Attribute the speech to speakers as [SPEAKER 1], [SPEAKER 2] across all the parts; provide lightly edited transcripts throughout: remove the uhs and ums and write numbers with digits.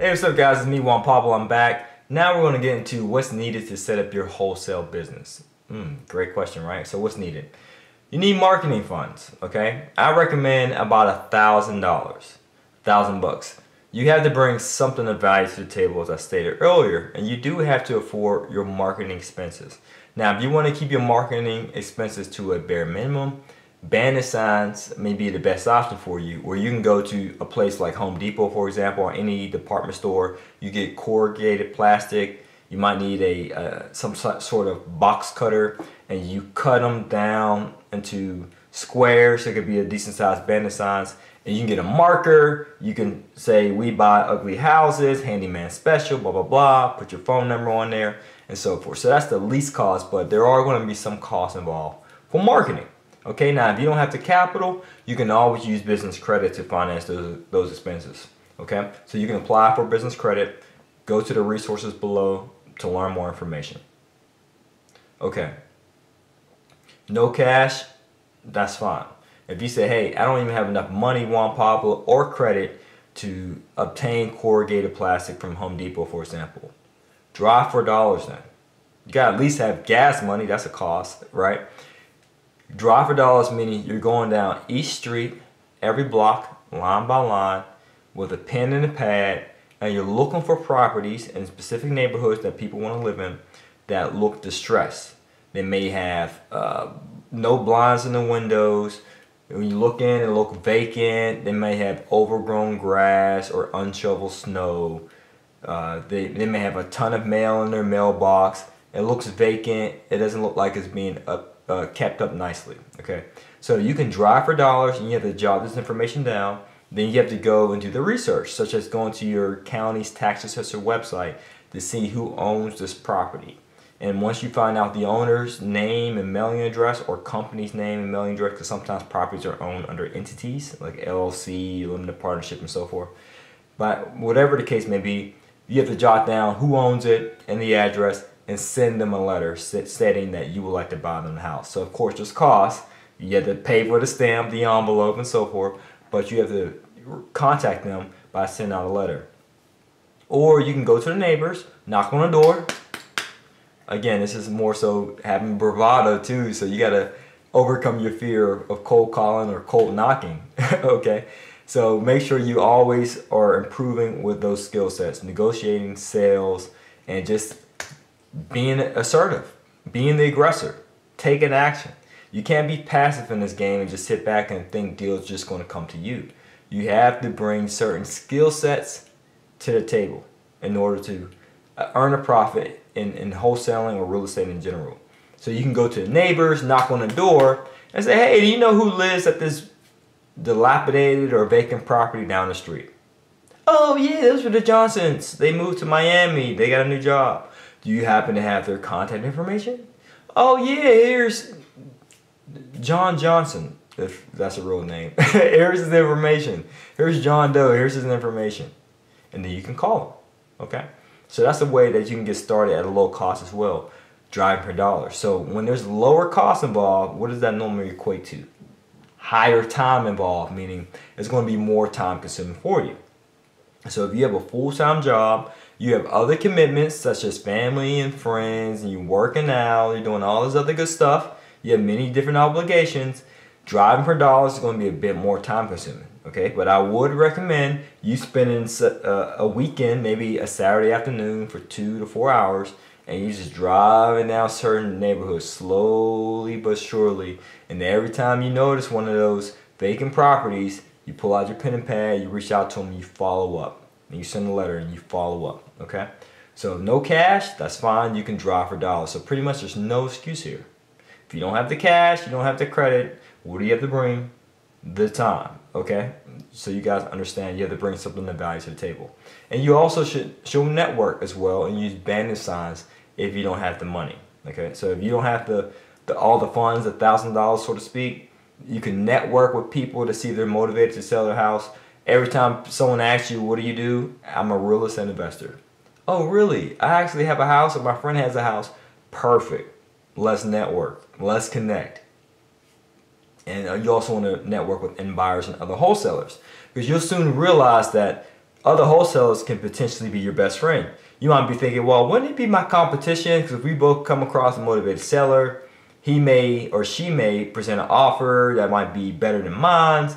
[SPEAKER 1] Hey, what's up guys, it's me Juan Pablo, I'm back. Now we're going to get into what's needed to set up your wholesale business. Great question, right? So what's needed? You need marketing funds, okay? I recommend about $1,000, $1,000. You have to bring something of value to the table, as I stated earlier, and you do have to afford your marketing expenses. Now, if you want to keep your marketing expenses to a bare minimum, banner signs may be the best option for you, where you can go to a place like Home Depot, for example, or any department store. You get corrugated plastic. You might need some sort of box cutter, and you cut them down into squares. So it could be a decent sized banner signs, and you can get a marker. You can say, "We buy ugly houses, handyman special, blah blah blah." Put your phone number on there and so forth. So that's the least cost, but there are going to be some costs involved for marketing. Okay, now if you don't have the capital, you can always use business credit to finance those expenses. Okay, so you can apply for business credit, go to the resources below to learn more information. Okay, no cash, that's fine. If you say, hey, I don't even have enough money, Juan Pablo, or credit to obtain corrugated plastic from Home Depot, for example, draw for dollars then. You gotta at least have gas money, that's a cost, right? Draw for dollars meaning you're going down each street, every block, line by line, with a pen and a pad, and you're looking for properties in specific neighborhoods that people want to live in that look distressed. They may have no blinds in the windows. When you look in, it look vacant. They may have overgrown grass or unshoveled snow. They may have a ton of mail in their mailbox. It looks vacant. It doesn't look like it's being kept up nicely. Okay, so you can drive for dollars, and you have to jot this information down. Then you have to go and do the research, such as going to your county's tax assessor website to see who owns this property. And once you find out the owner's name and mailing address, or company's name and mailing address, because sometimes properties are owned under entities like LLC, limited partnership, and so forth. But whatever the case may be, you have to jot down who owns it and the address, and send them a letter stating that you would like to buy them the house. So of course there's costs. You have to pay for the stamp, the envelope, and so forth, but you have to contact them by sending out a letter. Or you can go to the neighbors, knock on the door. Again, this is more so having bravado too, so you gotta overcome your fear of cold calling or cold knocking. Okay, so make sure you always are improving with those skill sets, negotiating, sales, and just being assertive, being the aggressor, taking action. You can't be passive in this game and just sit back and think deals just going to come to you. You have to bring certain skill sets to the table in order to earn a profit in wholesaling or real estate in general. So you can go to the neighbors, knock on the door, and say, hey, do you know who lives at this dilapidated or vacant property down the street? Oh yeah, those are the Johnsons. They moved to Miami. They got a new job. Do you happen to have their contact information? Oh yeah, here's John Johnson, if that's a real name. Here's his information. Here's John Doe, here's his information. And then you can call him, okay? So that's a way that you can get started at a low cost as well, driving per dollar. So when there's lower costs involved, what does that normally equate to? Higher time involved, meaning it's going to be more time consuming for you. So if you have a full-time job, you have other commitments such as family and friends, and you're working out, you're doing all this other good stuff, you have many different obligations, driving for dollars is going to be a bit more time consuming. Okay, but I would recommend you spending a weekend, maybe a Saturday afternoon for 2 to 4 hours, and you just driving down certain neighborhoods slowly but surely, and every time you notice one of those vacant properties, you pull out your pen and pad, you reach out to them, you follow up. And you send a letter and you follow up, okay? So no cash, that's fine, you can draw for dollars. So pretty much there's no excuse here. If you don't have the cash, you don't have the credit, what do you have to bring? The time, okay? So you guys understand you have to bring something of value to the table. And you also should show network as well and use banner signs if you don't have the money, okay? So if you don't have all the funds, $1,000 so to speak, you can network with people to see if they're motivated to sell their house. Every time someone asks you, what do? I'm a real estate investor. Oh, really? I actually have a house, or my friend has a house. Perfect. Let's network. Let's connect. And you also want to network with end buyers and other wholesalers, because you'll soon realize that Other wholesalers can potentially be your best friend. You might be thinking, well, wouldn't it be my competition? Because if we both come across a motivated seller, he may or she may present an offer that might be better than mine.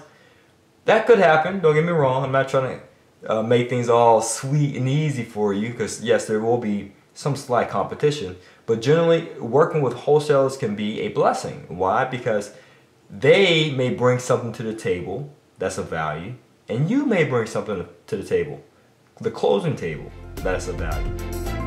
[SPEAKER 1] That could happen, don't get me wrong. I'm not trying to make things all sweet and easy for you, because yes, there will be some slight competition. But generally, working with wholesalers can be a blessing. Why? Because they may bring something to the table that's of value, and you may bring something to the table, the closing table, that's of value.